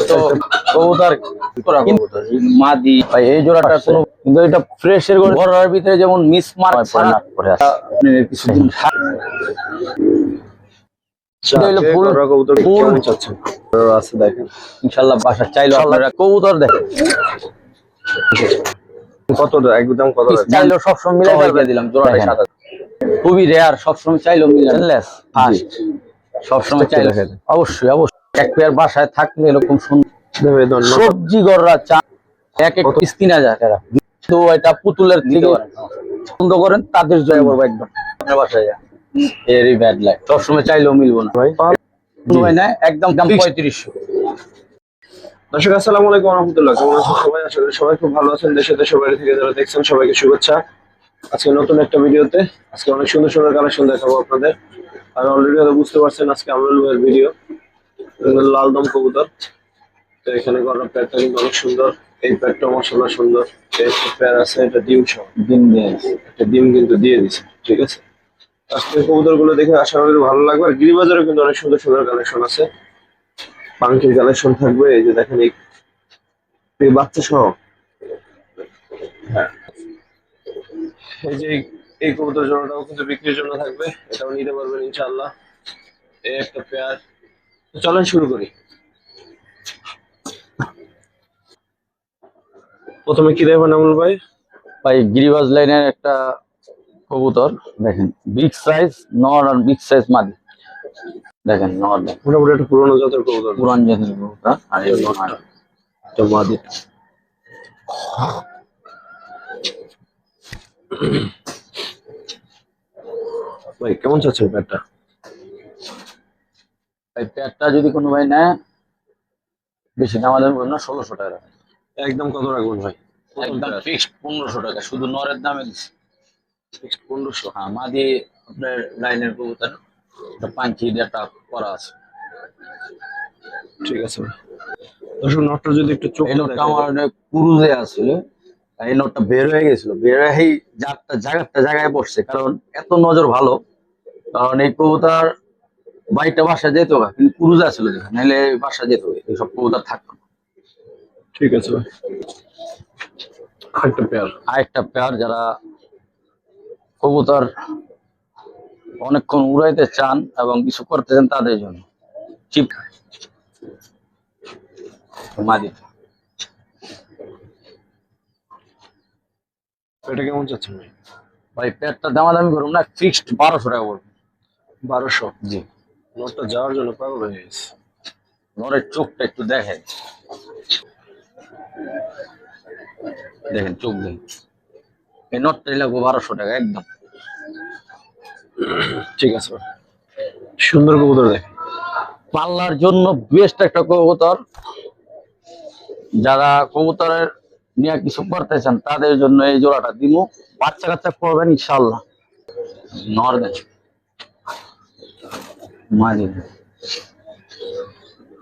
তো কবুতর মাদি ভাই এই জোড়াটা কোনো কিন্তু এটা ফ্রেশ এর ঘরের ভিতরে যেমন মিস মার পরে আছে কিছুদিন ইনশাআল্লাহ বাসা চাইলো আপনারা কবুতর দেখেন কত একদম কত চাইলো সবসময় মিলাই দিয়ে দিলাম জোড়াটা সাদা খুবই রেয়ার সবসময় চাইলো মিলাই ফার্স্ট সবসময় চাইলো অবশ্যই এক পেয়ার বাসায় থাকলে এরকম সুন্দর সবজি গররা চা এক এক পিস 3000 টাকা তো এটা পুতুলের থেকে পছন্দ করেন তাদের জয় করবো একদম আপনার বাসায় এরই ব্যাড লাইক সবসময় চাইলেও মিলবো না ভাই না একদম দাম 3500। দর্শক আসসালামু আলাইকুম ওয়া রাহমাতুল্লাহ, কেমন আছেন সবাই? আশা করি সবাই খুব ভালো আছেন। দেশে দেশের বাইরে থেকে যারা দেখছেন সবাইকে শুভেচ্ছা। আজকে নতুন একটা ভিডিওতে আজকে অনেক সুন্দর সুন্দর কালেকশন দেখাবো আপনাদের। আর অলরেডি হয়তো বুঝতে পারছেন আজকে আমরুল ভাইয়ের ভিডিও। লাল দম কবুতর, তো এখানে গরম প্যাডটা কিন্তু অনেক সুন্দর। এই প্যাডটা মাশাআল্লাহ সুন্দর। এই প্যাড আছে, এটা ডিম সহ ডিম দিয়ে একটা ডিম কিন্তু দিয়ে দিছে, ঠিক আছে। আজকে কবুতর গুলো দেখে আশা করি ভালো লাগবে। আর গিরিবাজারে কিন্তু অনেক সুন্দর সুন্দর কালেকশন আছে, পাঙ্কির কালেকশন থাকবে। এই যে দেখেন এই বাচ্চা সহ, হ্যাঁ এই যে এই কবুতর জোড়াটাও কিন্তু বিক্রির জন্য থাকবে, এটাও নিতে পারবেন ইনশাআল্লাহ। এই একটা পেয়ার, চলেন শুরু করি। প্রথমে কি দেখবেন আমরুল ভাই? ভাই গিরিবাজ লাইনের একটা কবুতর দেখেন, বিগ সাইজ নর আর বিগ সাইজ মাদি দেখেন। নর মোটামুটি একটা পুরোনো জাতের কবুতর, পুরান জাতের কবুতর আর এই নরটা তো মাদি। ভাই কেমন চাচ্ছেন প্যাডটা? এই প্যাডটা যদি কোনো ভাই নেয় বেশি দাম দাম করবেন না, 1600 টাকা একদম কত রাখবেন ভাই? একদম ফিক্সড 1500 টাকা, শুধু নরের দামে দিচ্ছি ফিক্সড 1500। হ্যাঁ মাদি আপনার লাইনের কবুতর পাঞ্চি একটা করা আছে, ঠিক আছে ভাই। দর্শক নটটা যদি একটু চোখ এই নোটটা আমার কুরুজে আছিল, এই নোটটা বের হয়ে গেছিল, বের হয়ে জায়গায় বসছে, কারণ এত নজর ভালো। কারণ এই কবুতর বাইকটা বাসা যেত না, কিন্তু কুরুজে আসছিল নাহলে বাসা যেত, এইসব কবুতর থাকতো না। ঠিক আছে ভাই। আরেকটা পেয়ার যারা কবুতর অনেকক্ষণ উড়াইতে চান এবং কিছু করতে চান তাদের জন্য চিপ মাদি। এটা কেমন চাচ্ছেন ভাই? ভাই পেয়ারটা দামাদামি করুন না, ফিক্সড 1200 টাকা পড়বে। 1200? জি। নটটা যাওয়ার জন্য পাগল হয়ে গেছে। নরের চোখটা একটু দেখেন, দেখেন চোখ দেখেন। এই নটটাই লাগবে 1200 টাকা একদম। ঠিক আছে ভাই, সুন্দর কবুতর দেখেন, পাল্লার জন্য বেস্ট একটা কবুতর। যারা কবুতরের নিয়ে কিছু করতে চান তাদের জন্য এই জোড়াটা দিব। বাচ্চা কাচ্চা করবেন ইনশাল্লাহ। নর দেন মাঝে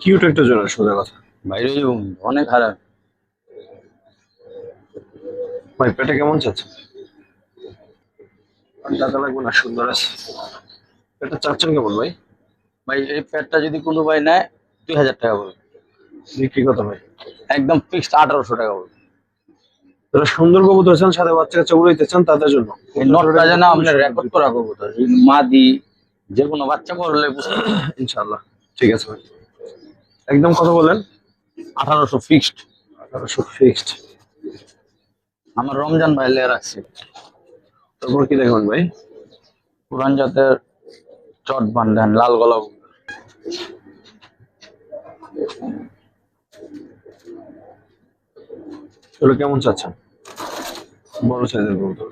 কিউট একটা জোড়া, সোজা কথা বাইরে অনেক খারাপ। ভাই পেটে কেমন চাচ্ছে? টাকা লাগবে না, সুন্দর আছে। এটা চাচ্ছেন কেমন ভাই? ভাই এই প্যাডটা যদি কোনো ভাই নেয় 2000 টাকা পড়বে। বিক্রি কত ভাই? একদম ফিক্সড 1800 টাকা পড়বে। যারা সুন্দর কবুতর চান, সাথে বাচ্চা কাচ্চা উড়াইতে চান তাদের জন্য এই নটটা যেন আপনার রেকর্ড করা কবুতর, মাদি যে কোনো বাচ্চা করলে ইনশাআল্লাহ। ঠিক আছে ভাই, একদম কত বলেন? 1800 ফিক্সড। 1800 ফিক্সড। আমার রমজান ভাই লে রাখছি। তারপর কি দেখবেন ভাই? পুরান জাতের চট বান্ধান লাল গলা। এগুলো কেমন চাচ্ছেন? বড় সাইজের কবুতর।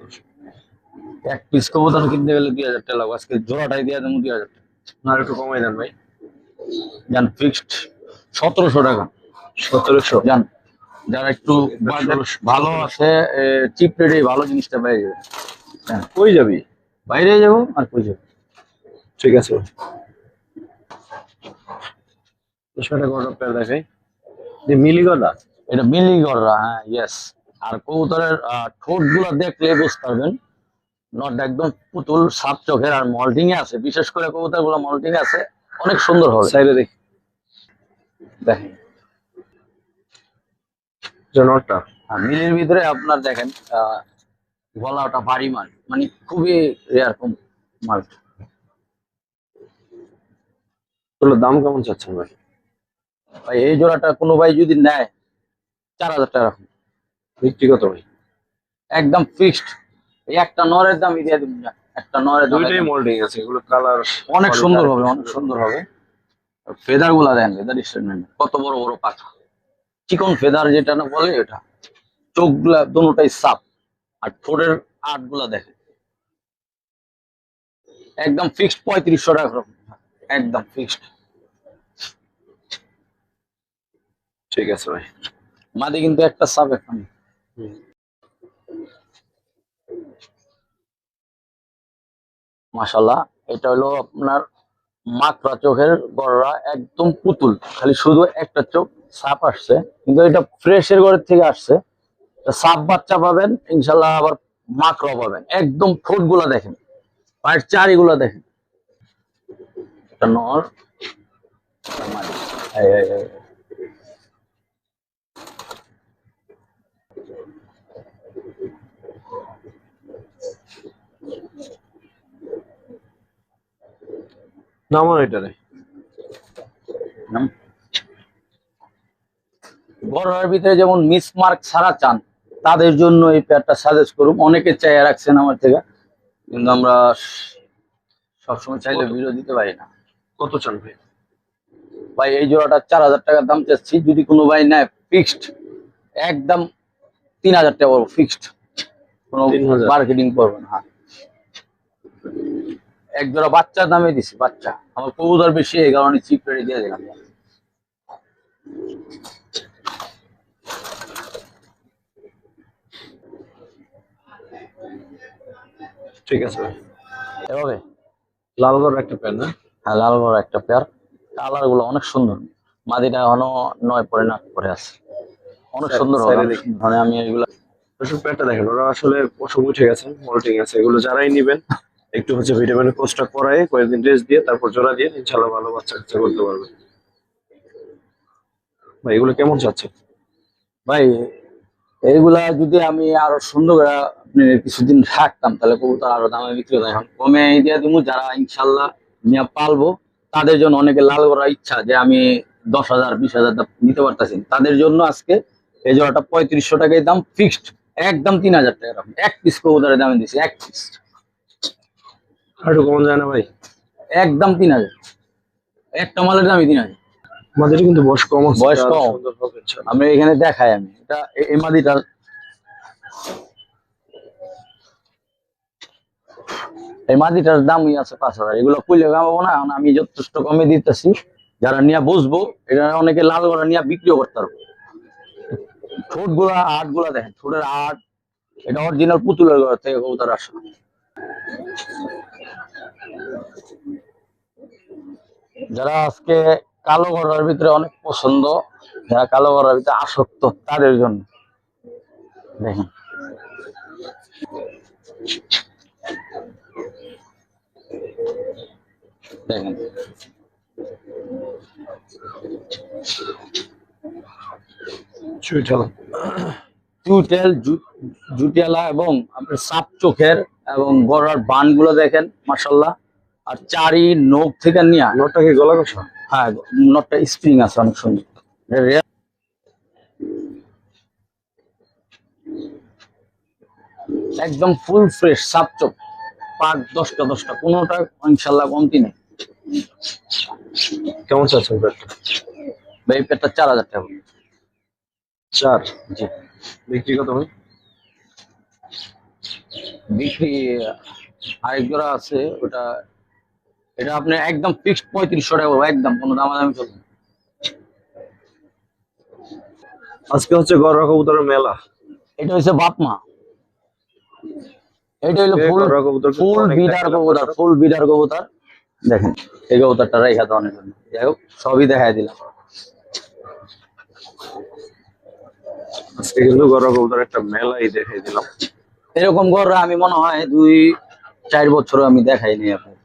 এক পিস কবুতর কিনতে গেলে 2000 টাকা লাগবে, আজকে জোড়াটাই দিয়ে দেবো 2000 টাকা। না একটু কমাই দেন ভাই। জান ফিক্সড 1700 টাকা। 1700? জান যারা একটু ভালো আছে চিপ রেটে ভালো জিনিসটা পেয়ে যাবে। কই যাবি? বাইরে যাবো আর কই যাবো। ঠিক আছে ভাই, সেটা গড়া পেয়ার দেখাই। মিলি গড়া, এটা মিলি গড়া, হ্যাঁ ইয়েস। আর কবুতরের ঠোঁট গুলা দেখলে বুঝতে পারবেন নট একদম পুতুল সাত চোখের, আর মল্টিং এ আছে, বিশেষ করে কবুতর গুলো মল্টিং আছে, অনেক সুন্দর হবে। সাইডে দেখি, দেখেন নটটা আর মিলের ভিতরে আপনার দেখেন গলাটা ভারী মাল, মানে খুবই রেয়ার মাল। এগুলোর দাম কেমন চাচ্ছেন ভাই? ভাই এই জোড়াটা কোনো ভাই যদি নেয় 4000 টাকা রাখুন। ব্যক্তিগত ভাই একদম ফিক্সড। এই একটা নরের দামই দিয়ে দিন না, একটা নরের দাম দুইটাই মোল্ডিং আছে, এগুলো কালার অনেক সুন্দর হবে, অনেক সুন্দর হবে। ফেদার গুলা দেন, ফেদার স্টেটমেন্ট কত বড় বড় পাখা, চিকন ফেদার যেটা না বলে এটা। চোখ গুলা দুটোটাই সাপ, আর ঠোঁটের আট গুলা দেখেন। একদম ফিক্সড 3500 টাকা রাখুন, একদম ফিক্সড। ঠিক আছে ভাই। মাদি কিন্তু একটা সাপ এখন। মাশাল্লাহ, এটা হলো আপনার মাকড়া চোখের গড়রা, একদম পুতুল, খালি শুধু একটা চোখ সাপ আসছে, কিন্তু এটা ফ্রেশের ঘরের থেকে আসছে। সাপ বাচ্চা পাবেন ইনশাল্লাহ, আবার মাকড়া পাবেন। একদম ঠোঁট গুলা দেখেন, পায়ের চারি গুলা দেখেন। এটা নর, এটা মাদি। এই, এই, এই। নামও এটা রে গড়ার ভিতরে যেমন মিসমার্ক ছাড়া চান, তাদের জন্য এই পেয়ারটা সাজেস্ট করুন। অনেকে চাইয়া রাখছেন আমার থেকে, কিন্তু আমরা সবসময় চাইলে ভিডিও দিতে পারি না। কত চান ভাই? ভাই এই জোড়াটা 4000 টাকা দাম চাচ্ছি, যদি কোনো ভাই নেয় ফিক্সড একদম 3000 টাকা পড়বো, ফিক্সড, কোনো 3000 মার্কেটিং করবেন। হ্যাঁ, এক জোড়া বাচ্চার দামে দিছি, বাচ্চা আমার কবুতর বেশি, এই কারণে চিপ রেটে দিয়ে দিলাম। ঠিক আছে ভাই। এভাবে লাল গড় একটা প্যান না? হ্যাঁ, লাল বড় একটা পেয়ার, কালার গুলো অনেক সুন্দর। মাদিটা এখনো 9 পরে না করে আছে, অনেক সুন্দর হবে, অনেক সুন্দর। মানে আমি এগুলো ওষুধ প্যাডটা দেখেন, ওরা আসলে পশম উঠে গেছে, মোল্টিং আছে। এগুলো যারাই নিবেন একটু হচ্ছে ভিটামিনের কোর্সটা করায় কয়েকদিন রেস্ট দিয়ে তারপর জোড়া দিয়ে ইনশাল্লাহ ভালো বাচ্চা কাচ্চা করতে পারবে। ভাই এগুলো কেমন চাচ্ছে? ভাই এইগুলা যদি আমি আরো সুন্দর করে আপনি কিছুদিন রাখতাম, তাহলে কবুতর আরো দামে বিক্রি হতো। এখন কমে দিয়ে দিব, যারা ইনশাল্লাহ নিয়ে পালবো তাদের জন্য। অনেকে লাল করার ইচ্ছা যে আমি 10,000 20,000 নিতে পারতেছি, তাদের জন্য আজকে এই জোড়াটা 3500 টাকায় দাম, ফিক্সড একদম 3000 টাকা রাখুন। এক পিস কবুতরের দামে দিচ্ছি, এক পিস আর একটু কমন যায় না ভাই? একদম 3000, একটা মালের দামই 3000। আমাদের কিন্তু বয়স কম আছে, বয়স আরো কম, সুন্দর হবে ইনশাল্লাহ। আমি এখানে দেখাই। আমি এটা এই মাদিটা, এই মাদিটার দামই আছে 5,000। এগুলো কইলে কামাবো না, এখন আমি যথেষ্ট কমে দিতেছি। যারা নিয়ে বুঝবো, এটা অনেকে লাল গলা নিয়ে বিক্রিও করতে পারবো। ঠোঁট গুলা, আট গুলা দেখেন, ঠোঁটের আট, এটা অরিজিনাল পুতুলের ঘর থেকে কবুতর আসা। যারা আজকে কালো গড়ার ভিতরে অনেক পছন্দ, যারা কালো গড়ার ভিতরে আসক্ত, তাদের জন্য দেখেন। দেখেন চুইঠালা চুটেল, জুটিয়ালা এবং আপনার সাপ চোখের, এবং গড়ার বান গুলো দেখেন মাশাল্লাহ। আর চারি নখ থেকে নিয়ে, নটটা কি গলা কষা? হ্যাঁ, নটটা স্প্রিং আছে, অনেক সুন্দর। একদম ফুল ফ্রেশ সাপ চোখ, পাক 10টা 10টা, কোনোটা ইনশাল্লাহ কমতি নেই। কেমন চাচ্ছেন প্যাডটা? এই পেটটা 4000 টাকা। 4? জি, বিক্রি কত ভাই? বিক্রি আরেক জোড়া আছে, ওটা এটা আপনি একদম ফিক্সড 3500 টাকা বলবো, একদম কোনো দামাদামি চলবে না। আজকে হচ্ছে গড় কবুতরের মেলা। এটা হচ্ছে বাপমা, এটা হলো ফুল গড় কবুতর কিন্তু ফুল অনেক বিডার দেখালাম কবুতর, দর্শক। ফুল বিডার কবুতর। দেখেন এই কবুতরটা রেখা তো অনেক জন্য, যাই হোক সবই দেখাই দিলাম। আজকে কিন্তু গড় কবুতর একটা মেলাই দেখাই দিলাম। এরকম ঘর আমি মনে হয় 2-4 বছর আমি দেখাইনি আপনার।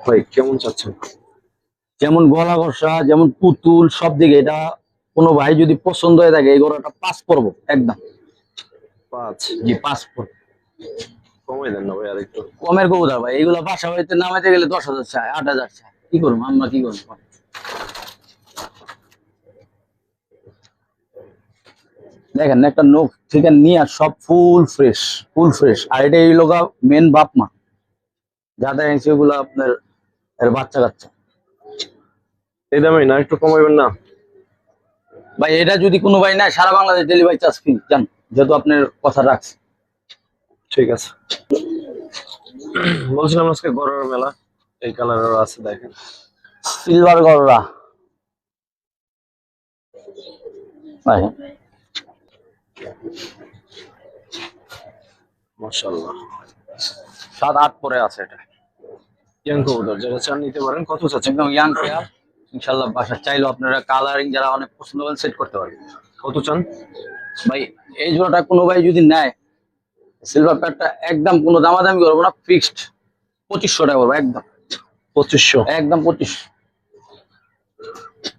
ভাই কেমন চাচ্ছেন? যেমন গলা ঘষা, যেমন পুতুল, সব দিকে এটা কোনো ভাই যদি পছন্দ হয়ে থাকে এই গরুটা 5 পড়বো একদম। 5 জি 5 পড়বো। কমাই দেন না ভাই আর একটু। কমের কবুতর ভাই, এগুলো বাসা বাড়িতে নামাইতে গেলে 10,000 চায়, 8,000 চায়, কি করবো আমরা, কি করবো? দেখেন একটা নখ থেকে নিয়ে সব ফুল ফ্রেশ, ফুল ফ্রেশ। আর এটা এই লোক মেন বাপ মা যাদের সেগুলো আপনার এর বাচ্চা কাচ্চা। এই দামে না একটু কমাইবেন না ভাই এটা যদি কোনো ভাই না, সারা বাংলাদেশ ডেলিভারি চার্জ ফ্রি, জান, যেহেতু আপনার কথা রাখছে। ঠিক আছে। বলছিলাম আজকে গরুর মেলা, এই কালারের আছে দেখেন, সিলভার গররা ভাই, মাশাআল্লাহ 7-8 পরে আছে এটা, ইয়াং কবুতর যারা চান নিতে পারেন। কত চাচ্ছেন? একদম ইয়াং পেয়ার। ইনশাল্লাহ বাসা চাইলেও আপনারা কালারিং যারা অনেক পছন্দ করেন সেট করতে পারবেন। কত চান ভাই এই জোড়াটা কোনো ভাই যদি নেয়, সিলভার পেয়ারটা একদম কোনো দামাদামি করবো না, ফিক্সড 2500 টাকা করবো একদম, 2500? একদম 25।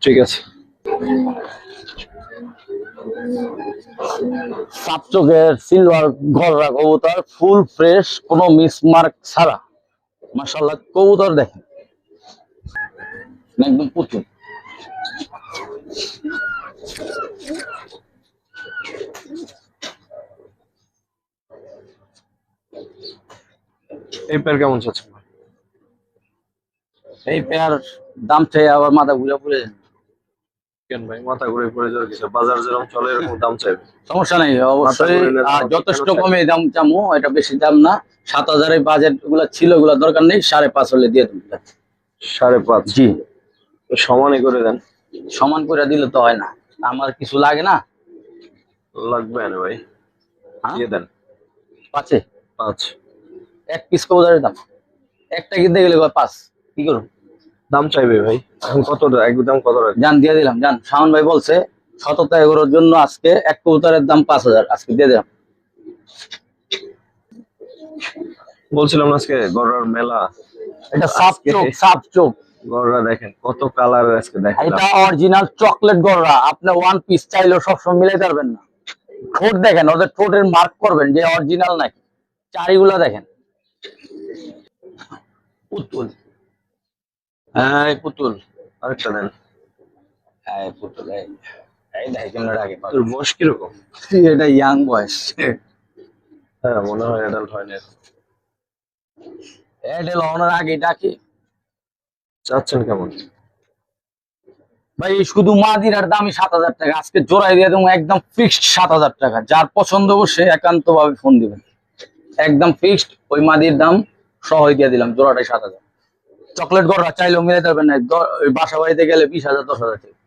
ঠিক আছে। সাত চোখের সিলভার গররা কবুতর, ফুল ফ্রেশ, কোনো মিসমার্ক ছাড়া। মাশাআল্লাহ কবুতর দেখেন একদম পুতুল। এই পেয়ার কেমন চাচ্ছেন? এই পেয়ার দাম চাই আবার মাথা ঘুরে পড়ে যায়। কেন ভাই মাথা ঘুরে পড়ে যাওয়ার কিছু? বাজার যেরকম চলে এরকম দাম চাইবে? সমস্যা নেই অবশ্যই, ঘুরে না, আর দাম যথেষ্ট কেন চাই? কমে দাম চামো, এটা বেশি দাম না। 7,000 বাজেট গুলা ছিল, ওগুলা দরকার নেই, 5.5 হলে দিয়ে দেবো। 5.5? জি তো সমানই করে দেন। সমান করে দিলে তো হয় না, আমার কিছু লাগে না। লাগবে না ভাই, হ্যাঁ? দিয়ে দেন। 5-এ 5? এক পিস কবুতরের দাম, একটা কিনতে গেলে 5, কি করুন? দাম চাইবে ভাই এখন কত? একদম কত রাখবেন? জান দিয়ে দিলাম, জান শাওন ভাই বলছে সততা এগুলোর জন্য আজকে এক কবুতরের দাম 5,000, আজকে দিয়ে দিলাম। বলছিলাম না আজকে গরুর মেলা, এটা সাপ আজকে চোখ, সাপ চোখ। গরুরা দেখেন কত কালার আজকে দেখেন। এটা অরিজিনাল চকলেট গররা, আপনি ওয়ান পিস চাইলেও সবসময় মিলাইতে পারবেন না। ঠোঁট দেখেন, ওদের ঠোঁটের মার্ক করবেন যে অরিজিনাল নাকি। চারিগুলা দেখেন, পুতুল, হ্যাঁ এই পুতুল, আরেকটা দেন। হ্যাঁ এই পুতুল, এই দেখেন কেমন আগে তোর বয়স কিরকম? এটা ইয়াং বয়স, হ্যাঁ মনে হয় অ্যাডাল্ট হয় না। এটা লওয়ানোর আগে ডাকে। চাচ্ছেন কেমন? ভাই শুধু মাদিরার দামই 7,000 টাকা, আজকে জোড়াই দিয়ে দেবো একদম ফিক্সড 7,000 টাকা। যার পছন্দ হবে সে একান্ত ভাবে ফোন দিবেন, একদম ফিক্সড ওই মাদির দাম সহ দিয়ে দিলাম, জোড়াটাই 7,000। চকলেট গড়া চাইলেও মিলাইতে পারবেন না, ওই বাসা বাড়িতে গেলে 20,000 10,000 টাকা।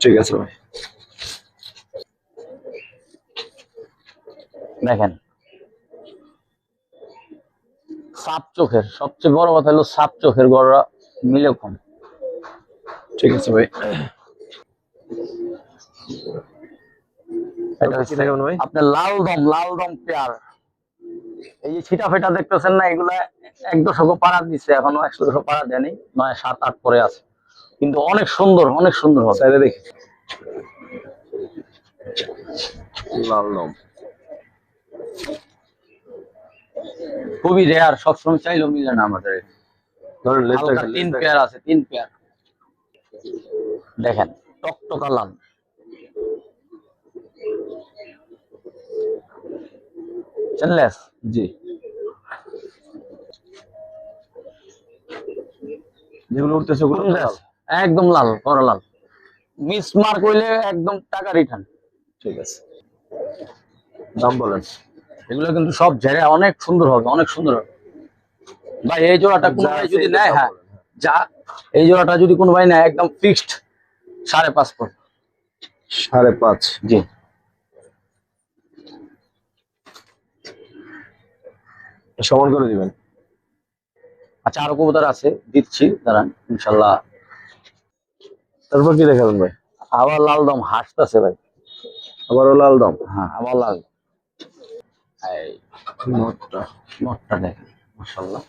ঠিক আছে ভাই। দেখেন সাপ চোখের, সবচেয়ে বড় কথা হলো সাপ চোখের গড়া মিলে কম। ঠিক আছে ভাই। এটা হচ্ছে কেমন ভাই? আপনার লাল দম, লাল দম পেয়ার। এই যে ছিটা ফেটা দেখতেছেন না, এগুলা 1-200 পাড়া দিচ্ছে, এখনো 100-200 পাড়া দেয়নি, 9-7-8 পরে আছে, কিন্তু অনেক সুন্দর, অনেক সুন্দর হবে। সাইডে দেখি লাল দম, খুবই রেয়ার, সবসময় চাইলেও মিলে না আমাদের। ধরেন লেজটা হালকা 3 পেয়ার আছে, 3 পেয়ার দেখেন, টকটকা লাল। চেনলেস জি, যেগুলো উঠতেছে ওগুলো লাল। একদম লাল, বড় লাল, মিস মার্ক হইলে একদম টাকা রিটার্ন। ঠিক আছে, দাম বলেন। এগুলো কিন্তু সব জায়গায় অনেক সুন্দর হবে, অনেক সুন্দর হবে ভাই। এই জোড়াটা কোনো ভাই যদি নেয়, হ্যাঁ যা, এই জোড়াটা যদি কোনো ভাই নেয় একদম ফিক্সড 5.5 পড়বে। 5.5? জি সমান করে দিবেন। আচ্ছা আরো কবুতর আছে, দিচ্ছি দাঁড়ান ইনশাল্লাহ। তারপর কি দেখাবেন ভাই? আবার লাল দম হাসতেছে ভাই, আবারও লাল দম। হ্যাঁ আবার লাল। এই নটটা নটটা দেখেন মাশাআল্লাহ,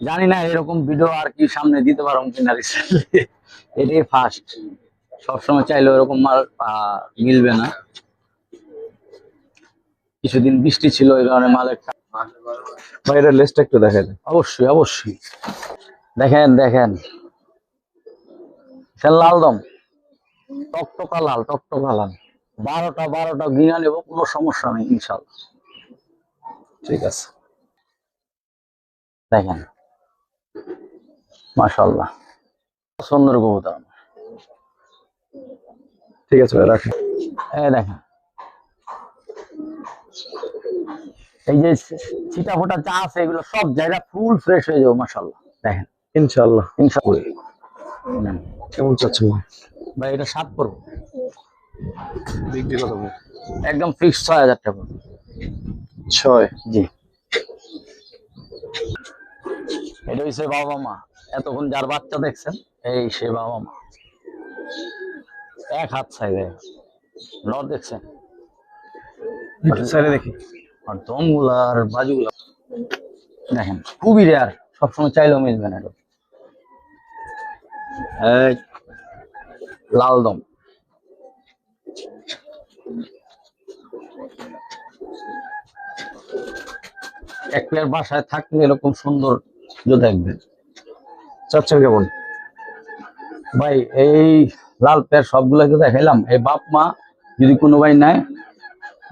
জানি না এরকম ভিডিও আর কি সামনে দিতে পারো কিনা রিসেন্টলি, এটাই ফার্স্ট। সবসময় চাইলেও এরকম মাল মিলবে না। কিছুদিন বৃষ্টি ছিল, এই কারণে মালের ভাই এটা লেসটা একটু দেখাই দেন। অবশ্যই অবশ্যই দেখেন দেখেন, লাল দম, টকটকা লাল, টকটকা লাল। 12টা গিনা নেবো, কোনো সমস্যা নেই ইনশাল্লাহ। ঠিক আছে, দেখেন মাশাআল্লাহ, সুন্দর কবুতর। ঠিক আছে ভাই রাখেন। এই দেখেন, এই যে ছিটা ফোটা চা আছে, এগুলো সব জায়গা ফুল ফ্রেশ হয়ে যাবে মাশাআল্লাহ। দেখেন ইনশাআল্লাহ। ইনশাআল্লাহ। কেমন চাচ্ছেন ভাই এটা 7 পড়বো, বিক্রি কত ভাই? একদম ফিক্স 6000 টাকা। 6? জি। এটা হচ্ছে বাবা মা, এতক্ষণ যার বাচ্চা দেখছেন এই সে বাবা মা। এক হাত সাইজে নর দেখছেন, সাইডে দেখি। আর দমগুলা আর বাজুগুলা দেখেন, খুবই রেয়ার, সবসময় চাইলেও মিলবে না। এটা এই লাল দম, এক পেয়ার বাসায় থাকলে এরকম সুন্দর দেখবেন। চাচ্ছেন কেমন ভাই এই লাল পেয়ার সবগুলোকে দেখাইলাম, এই বাপ মা যদি কোনো ভাই নেয়,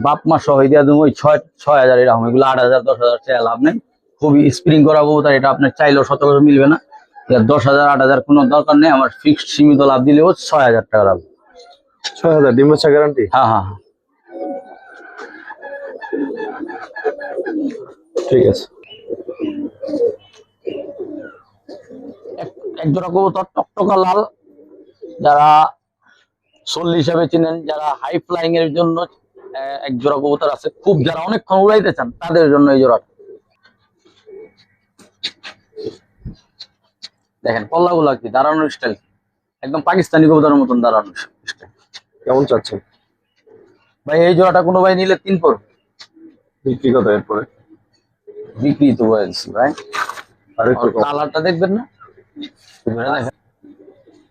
বাপ মা সহ দিয়া দেবো ওই 6,000 এরকম। এগুলো 8,000 10,000 চাই লাভ নেই, খুবই স্প্রিং করাবো, তার এটা আপনার চাইলেও সচরাচর মিলবে না। 10,000 8,000 কোনো দরকার নেই, আমার ফিক্সড সীমিত লাভ দিলেও 6,000 টাকা লাভ। 6,000 ডিম বাচ্চা গ্যারান্টি? হ্যাঁ হ্যাঁ হ্যাঁ। ঠিক আছে। এক জোড়া কবুতর টকটকা লাল, যারা 40 হিসাবে চিনেন, যারা হাই ফ্লাইং এর জন্য এক জোড়া কবুতর আছে, খুব যারা অনেকক্ষণ উড়াইতে চান তাদের জন্য এই জোড়াটা। দেখেন কল্লাগুলা কি দাঁড়ানোর স্টাইল, একদম পাকিস্তানি কবুতরের মতন দাঁড়ানোর স্টাইল। কেমন চাচ্ছেন ভাই এই জোড়াটা কোনো ভাই নিলে 3 পড়বে। বিক্রি কত এরপরে? বিক্রি তো বলছি ভাই, আর একটু কম। কালারটা দেখবেন না,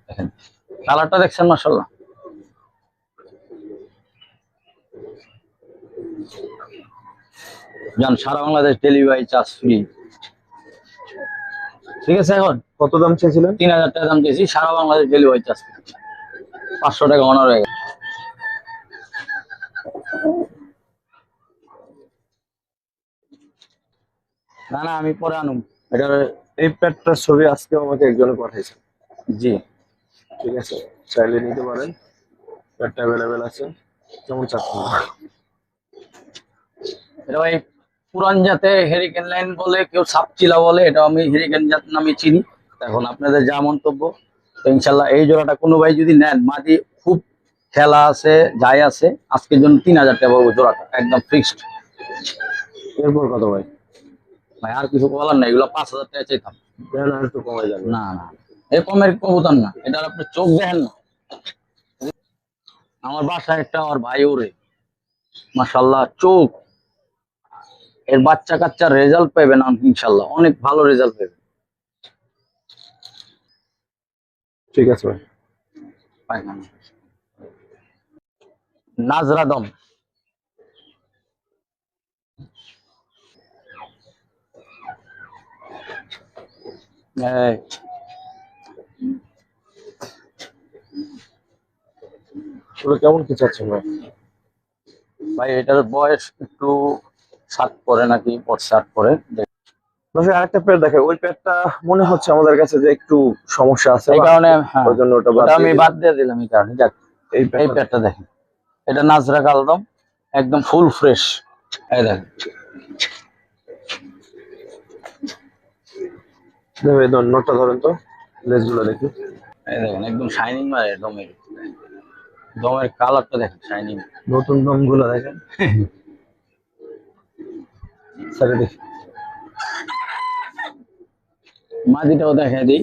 দেখেন কালারটা দেখছেন মাশাআল্লাহ। জান সারা বাংলাদেশ ডেলিভারি চার্জ ফ্রি। ঠিক আছে, এখন কত দাম চেয়েছিলেন? 3,000 টাকা দাম চেয়েছি, সারা বাংলাদেশ ডেলিভারি চার্জ ফ্রি। 500 টাকা অনার হয়ে গেছে। না না আমি পরে আনুম এটা। এই প্যাডটার ছবি আজকে আমাকে একজনে পাঠাইছে। জি ঠিক আছে, চাইলে নিতে পারেন, প্যাডটা অ্যাভেলেবেল আছে। কেমন চাচ্ছেন? এটা ভাই পুরান জাতে হেরিকেন লাইন বলে, কেউ সাপচিলা বলে, এটা আমি হেরিকেন জাত নামে চিনি। এখন আপনাদের যা মন্তব্য, তো ইনশাল্লাহ এই জোড়াটা কোনো ভাই যদি নেন, মাটি খুব খেলা আছে যাই আছে, আজকের জন্য 3,000 টাকা পড়বো জোড়াটা, একদম ফিক্সড। এরপর কত ভাই? ভাই আর কিছু বলার না, এগুলো 5,000 টাকা চাইতাম। আর একটু কমাই যাবে? না না এ কমের কবুতর না, এটা আপনি চোখ দেখেন না। আমার বাসায় একটা আমার ভাই ওরে মাশাআল্লাহ, চোখ, এর বাচ্চা কাচ্চার রেজাল্ট পাবেন ইনশাল্লাহ, অনেক ভালো রেজাল্ট পাবেন। ঠিক আছে ভাই। নাজরা দম, কেমন কি চাচ্ছেন ভাই? ভাই এটার বয়স একটু 7 পরে নাকি 7 পরে। আরেকটা প্যাড দেখে, ওই প্যাডটা মনে হচ্ছে আমাদের কাছে যে একটু সমস্যা আছে, এই কারণে হ্যাঁ, ওই জন্য ওটা আমি বাদ দিয়ে দিলাম এই কারণে। যাক এই প্যাডটা দেখেন, এটা নাজরা কালদম, একদম ফুল ফ্রেশ। এই দেখেন নোটটা ধরেন তো, লেজগুলো দেখি। এই দেখেন একদম শাইনিং মারে দমের, দমের কালারটা দেখেন শাইনিং। নতুন দম গুলো দেখেন। স্যার দেখি মাদিটাও দেখা দিই,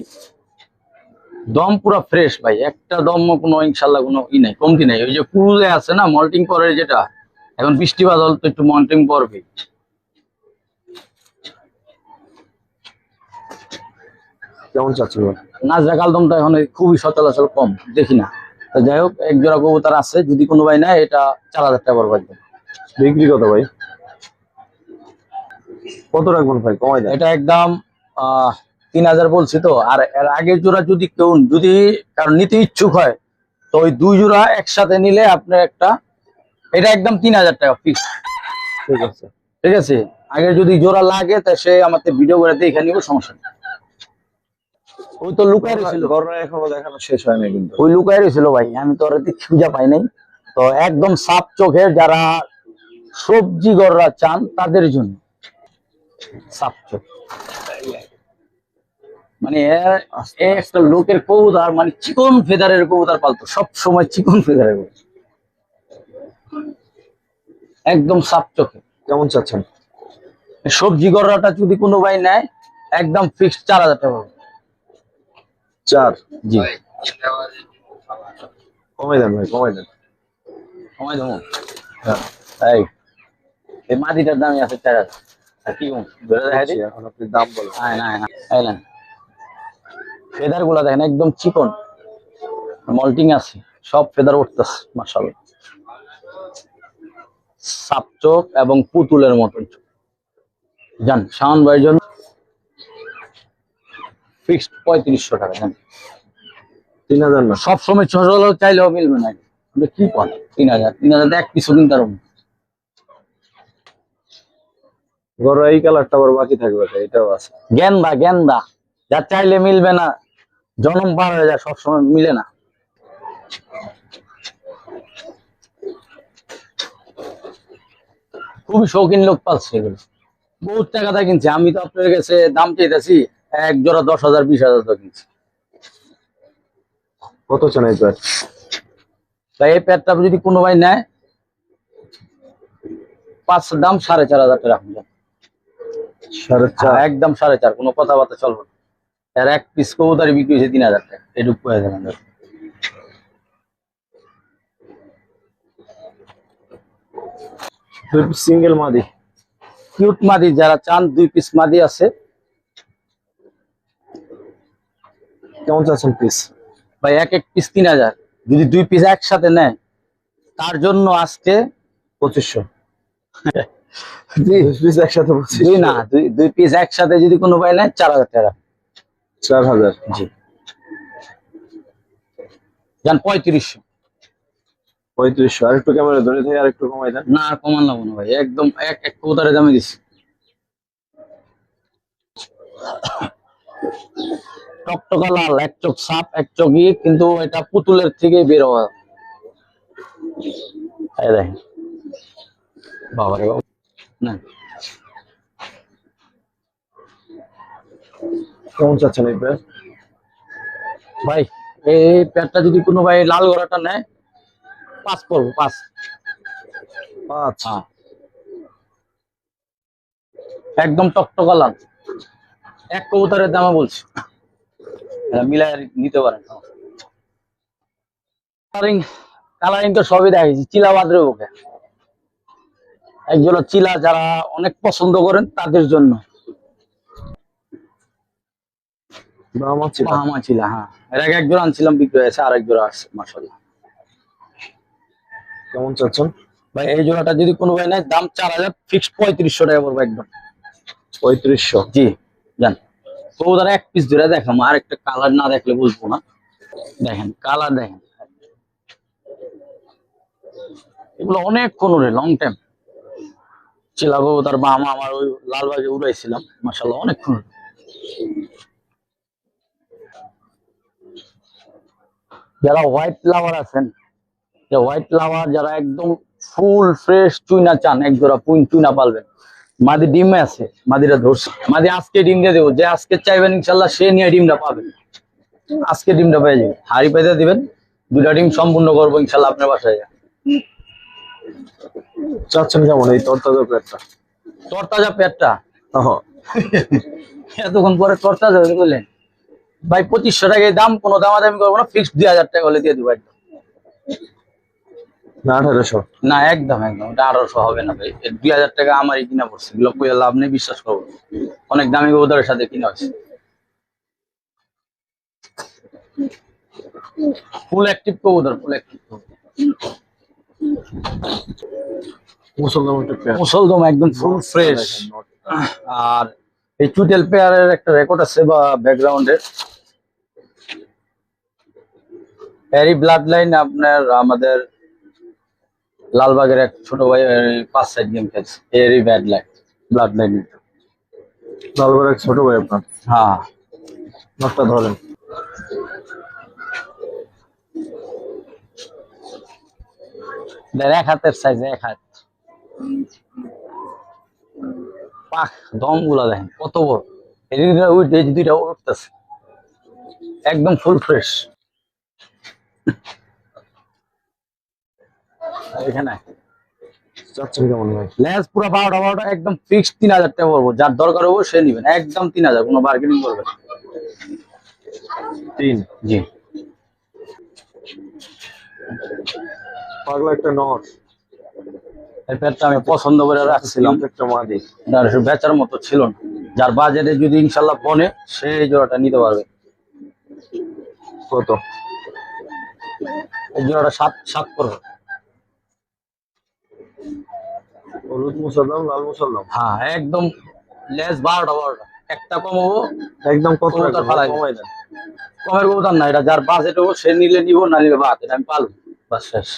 দম পুরো ফ্রেশ ভাই, একটা দম কোনো ইনশাল্লাহ কোনো ই নাই, কমতি নাই। ওই যে ক্রুজে আছে না মল্টিং পরে, যেটা এখন বৃষ্টি বাদল তো একটু মল্টিং পড়বে। কেমন চাচ্ছেন ভাই? নাজরা কালদমটা এখন খুবই সচলাচল কম, দেখি না। তো যাই হোক, এক জোড়া কবুতর আছে, যদি কোনো ভাই নেয় এটা 4000 টাকা পড়বে একদম। বিক্রি কত ভাই? কত রাখবেন ভাই, কমাই দেন। এটা একদম 3000 বলছি তো। আর এর আগের জোড়া যদি কেউ কারণ নিতে ইচ্ছুক হয়, তো ওই 2 জোড়া একসাথে নিলে আপনার এটা একদম 3000 টাকা ফিক্স। ঠিক আছে। ঠিক আছে, আগে যদি জোড়া লাগে তা সে আমাদের ভিডিও করে দেখে নিব, সমস্যা নেই। ওই তো লুকায় ছিল, গররা এখনো দেখানো শেষ হয়নি কিন্তু। ওই লুকায় ছিল ভাই, আমি তো ওর খুঁজে পাই নাই। তো একদম সাপ চোখের যারা সবজি গররা চান তাদের জন্য সাপ চোখ। মানে একটা লোকের কবুতর, মানে চিকন ফেদারের কবুতর পালতো, সব সময় চিকন ফেদারের কবুতর, একদম সাপ চোখে। কেমন চাচ্ছেন? সবজি গররাটা যদি কোনো ভাই নেয় একদম ফিক্সড 4000 টাকা। 4? জি, কমাই দেন ভাই, কমাই দেন। সময় দেবো। তাই এই মাটিটার দামই আছে 4000। কি ধরে দেখা দিই, এখন আপনি দাম বলেন। ফেদার গুলা দেখেন একদম চিকন, মল্টিং আছে, সব ফেদার উঠতেছে মাশাআল্লাহ। সাপ চোখ এবং পুতুলের মতন চোখ। জান শাওন ভাইয়ের জন্য ফিক্সড 3500 টাকা। জান 3000 না? সবসময় 600 চাইলেও মিলবে না। আপনি কি পান? 3000 এক পিছু দিন তার গররা এই কালারটা আবার বাকি থাকবে, এটাও আছে। গেন্দা যা চাইলে মিলবে না, জনম পার হয়ে যায়, সবসময় মিলে না। খুবই শৌখিন লোক পাচ্ছে এগুলো, বহুত টাকা দিয়ে কিনছে। আমি তো আপনার কাছে দাম চাইতেছি এক জোড়া 10,000 20,000 টাকা কিনছি। কত চান এই প্যাট? তাই এই প্যাডটা যদি কোনো ভাই নেয়, দাম 4,500 টাকা রাখুন। 4.5? একদম 4,500, কোনো কথাবার্তা চলবে না। আর এক পিস কবুতরি বিক্রি হয়েছে 3,000 টাকা, এটুকু হয়ে যাবে। সিঙ্গেল মাদি কিউট মাদি যারা চান, 2 পিস মাদি আছে। কেমন চাচ্ছেন পিস? ভাই এক পিস 3,000, যদি 2 পিস একসাথে নেয় তার জন্য আজকে 2500। 2 পিস একসাথে 2500? দুই না, দুই পিস একসাথে যদি কোনো ভাই নেয় 4,000 টাকা। 4000? জি, জান 3500। 3500? আর একটু ক্যামেরা ধরে থেকে আর একটু কমাই দেন। না আর কমান লাগবো না ভাই, একদম এক কবুতরের দামে দিচ্ছি। টকটকা লাল, এক চোখ সাপ এক চোখই, কিন্তু এটা পুতুলের থেকে বের হওয়া। এই দেখেন বাবা রে বাবা, না কেমন চাচ্ছেন এই প্যাট? ভাই এই প্যাডটা যদি কোনো ভাই লাল গড়াটা নেয় 5 পড়বো, 5। 5? হ্যাঁ, একদম টকটকা লাল, এক কবুতরের দামে বলছি, মিলাই নিতে পারেন। কালারিং তো সবই দেখেছি, চিলা বাদরে ওকে একজন চিলা যারা অনেক পছন্দ করেন তাদের জন্য। বাহামা চিলা, হ্যাঁ, এর আগে এক জোড়া আনছিলাম, বিক্রি হয়েছে, আরেক জোড়া আসছে মাশাআল্লাহ। কেমন চাচ্ছেন ভাই এই জোড়াটা যদি কোনো ভাই নেয় দাম 4,000, ফিক্সড 3500 টাকা পড়বে একদম। 3500? জি জান। কবুতর এক পিস ধরে দেখাম, আর একটা কালার না দেখলে বুঝবো না। দেখেন কালার দেখেন, এগুলো অনেক কোনরে লং টাইম চিলা কবুতর। বা আমার ওই লালবাগে উড়াইছিলাম মাশাআল্লাহ, অনেক কোনরে। যারা হোয়াইট লাভার আছেন, যে হোয়াইট লাভার যারা একদম ফুল ফ্রেশ চুইনা চান, এক জোড়া চুইনা পালবেন। মাদি ডিমে আছে, মাদিরা ধরছে, মাদি আজকে ডিম দিয়ে দেবো। যে আজকে চাইবেন ইনশাল্লাহ সে নিয়ে ডিমটা পাবেন, আজকে ডিমটা পেয়ে যাবেন। হাড়ি পেতে দিবেন, 2টা ডিম সম্পূর্ণ করবো ইনশাল্লাহ আপনার বাসায়। চাচ্ছেন কেমন এই তরতাজা প্যাটটা? তরতাজা পেটটা হ্যাঁ। এতক্ষণ পরে তরতাজা বললেন ভাই, 2500 টাকায় দাম, কোনো দামাদামি করবো না, ফিক্সড 2,000 টাকা হলে দিয়ে দেবো একদম। না 1800? না একদম এটা 1800 হবে না ভাই, 2,000 টাকা আমারই কিনা পড়ছে, এগুলো লাভ নেই, বিশ্বাস করবো। অনেক দামি কবুতরের সাথে কিনা হয়েছে। ফুল অ্যাক্টিভ কবুতর, ফুল অ্যাক্টিভ মুসলমান একটা পেয়ার। মুসলদম একদম ফুল ফ্রেশ। আর এই চুটেল পেয়ারের একটা রেকর্ড আছে বা ব্যাকগ্রাউন্ডের, এরই ব্লাড লাইন আপনার আমাদের লালবাগের এক ছোট ভাই 5 সাইড গেম খেলছে, এরই ব্লাড লাইন। লালবার এক ছোট ভাই আপনার। হ্যাঁ নটটা ধরেন। এক হাতের সাইজ, এক হাত। পাখ দম গুলা দেখেন কত বড়, এই দুইটা উঠতেছে একদম ফুল ফ্রেশ। এখানে চাচ্ছেন কেমন ভাই? লেজ পুরো 12টা একদম ফিক্সড 3000 টাকা পড়বো, যার দরকার হবো সে নিবেন একদম 3000, কোনো বার্গেনিং করবেন। 3 জি পাগলা একটা নর। এই পেয়ারটা আমি পছন্দ করে রাখছিলাম, একটা মাদি। বেচার মতো ছিল না, যার বাজেটে যদি ইনশাল্লাহ বনে সে এই জোড়াটা নিতে পারবে। কত? এই জোড়াটা 7 করবে। হলুদ মুসলমান, লাল মুসলমান। হ্যাঁ একদম লেস 12টা একটা কম হবো একদম কত কবুতর টাকা ফালাই কমাই দেন? কমের কবুতর না, এটা যার বাজেট হবো সে নিলে নিব, না নিলে বাদ, এটা আমি পালবো বাস শেষ।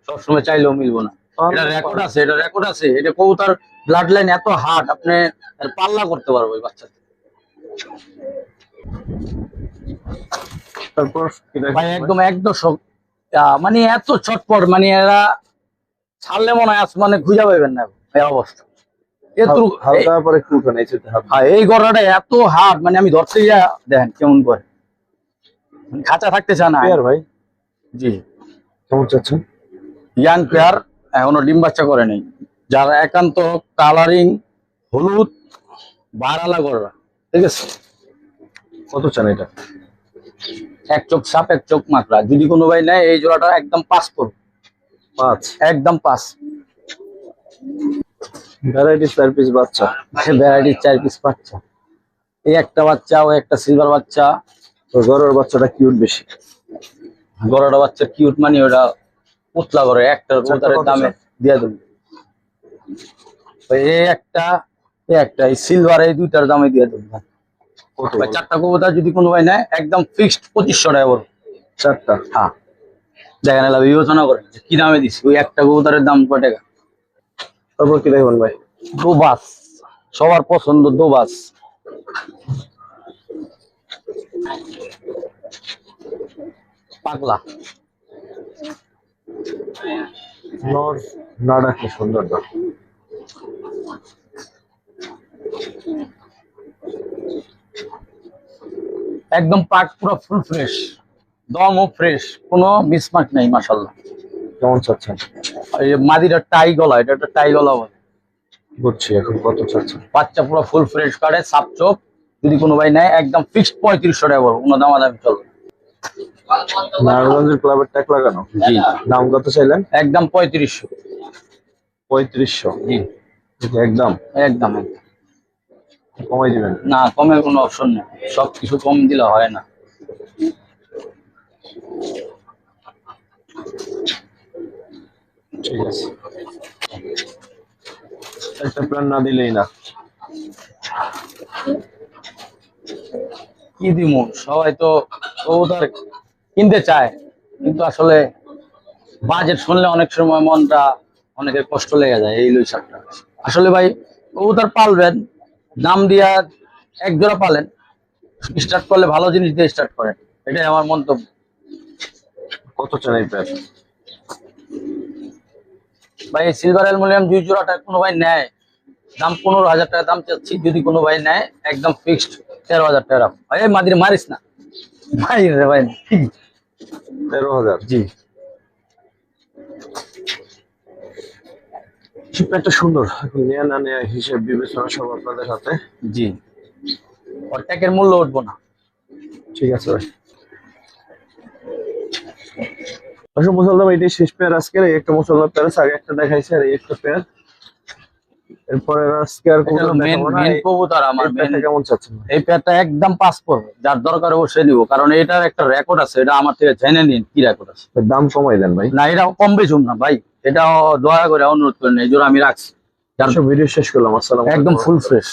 সবসময় চাইলেও মিলবো না, এটা রেকর্ড আছে, এটা রেকর্ড আছে। এটা কবুতর ব্লাড লাইন এত হার্ড, আপনি এর পাল্লা করতে পারবো এই বাচ্চাতে। তারপর কি দেখেন ভাই একদম এক দশক, মানে এত চটপট, মানে এরা ছাড়লে মনে হয় আসমানে খুঁজে পাইবেন না এই অবস্থা। হালকা পরে একটু উঠান, এই সাথে হাত। হ্যাঁ এই গড়াটা এত হার্ড, মানে আমি ধরতে গিয়া দেখেন কেমন করে, মানে খাঁচা থাকতে চায় না। পেয়ার ভাই জি কেমন চাচ্ছেন? ইয়াং পেয়ার, এখনো ডিম বাচ্চা করে নেই, যারা একান্ত কালারিং হলুদ বারালা গড়া, ঠিক আছে। কত চান এটা? এক চোখ সাপ এক চোখ মাকড়া, যদি কোনো ভাই নেয় এই জোড়াটা একদম 5 করবে, 5 একদম 5। ভ্যারাইটি 4 পিস বাচ্চা। ভ্যারাইটির 4 পিস বাচ্চা, এই একটা বাচ্চা ও একটা সিলভার বাচ্চা। তো গরুর বাচ্চাটা কিউট বেশি। গড়াটা বাচ্চা কিউট, মানে ওটা পুতলা করে একটা কবুতরের কত দামে চান? দিয়ে দেবো। এই একটা এই সিলভার, এই দুইটার দামে দিয়ে দেবো। কত? 4টা কবুতর যদি কোনো ভাই নেয় একদম ফিক্সড 2500 টাকা পড়বে। 4টা? হ্যাঁ দেখেন এলা বিবেচনা করেন যে কি দামে দিচ্ছি, ওই একটা কবুতরের দাম কয় টাকা। তারপর কি দেখবেন ভাই? দোবাস, সবার পছন্দ দোবাস। পাগলা নর না ডাকলে সুন্দর না। একদম পাক পুরো ফুল ফ্রেশ, দমও ফ্রেশ, কোনো মিসমার্ক নাই মাশাআল্লাহ। কেমন চাচ্ছেন? এই মাদিটা টাই গলা, এটা একটা টাই গলা বলে। বুঝছি, এখন কত চাচ্ছেন? বাচ্চা পুরো ফুল ফ্রেশ কাটে, সাপ চোখ, যদি কোনো ভাই নেয় একদম ফিক্সড 3500 টাকা পড়বে, কোনো দামাদামি চলবে। নারায়ণগঞ্জের ক্লাবের ট্যাগ লাগানো। জি দাম কত চাইলেন? একদম 3500। 3500? জি একদম একদম। কমাই দিবেন? না কমের কোনো অপশন নেই, সবকিছু কম দিলে হয় না। ঠিক আছে, একটা প্ল্যান না দিলেই না। কি দিমু, সবাই তো কবুতর কিনতে চায়, কিন্তু আসলে বাজেট শুনলে অনেক সময় মনটা অনেকের কষ্ট লেগে যায়। এই লইসাকটা আসলে ভাই, কবুতর পালবেন দাম দিয়া এক জোড়া পালেন, স্টার্ট করলে ভালো জিনিস দিয়ে স্টার্ট করেন, এটাই আমার মন্তব্য। কত চান এই প্যাক? ভাই এই সিলভার অ্যালুমিনিয়াম 2 জোড়াটা কোনো ভাই নেয়, দাম 15,000 টাকা দাম চাচ্ছি, যদি কোনো ভাই নেয় একদম ফিক্সড 13,000 টাকা। ভাই মাদির মারিস না ভাই, রে ভাই 13,000? জি প্যাকটা সুন্দর, এখন নেয়া না নেয়া হিসেব বিবেচনা সব আপনাদের হাতে। জি, ওর ট্যাগের মূল্য উঠবো না। ঠিক আছে ভাই। আসলে মুসলমান এটাই শেষ পেয়ার আজকের। এই একটা মুসলমান পেয়ার আছে, আগে একটা দেখাইছে, আর এই একটা পেয়ার এরপরে আজকে আর এটা হলো মেন কবুতর আমার মেন কেমন চাচ্ছেন? এই পেয়ারটা একদম 5 পড়বে, যার দরকার অবশ্যই নিব, কারণ এটার একটা রেকর্ড আছে, এটা আমার থেকে জেনে নিন কি রেকর্ড আছে। দাম কমাই দেন ভাই। না এটা কম বেচুম না ভাই, এটা দয়া করে অনুরোধ করেন, এই জন্য আমি রাখছি। ভিডিও শেষ করলাম। আসসালাম একদম ফুল ফ্রেশ।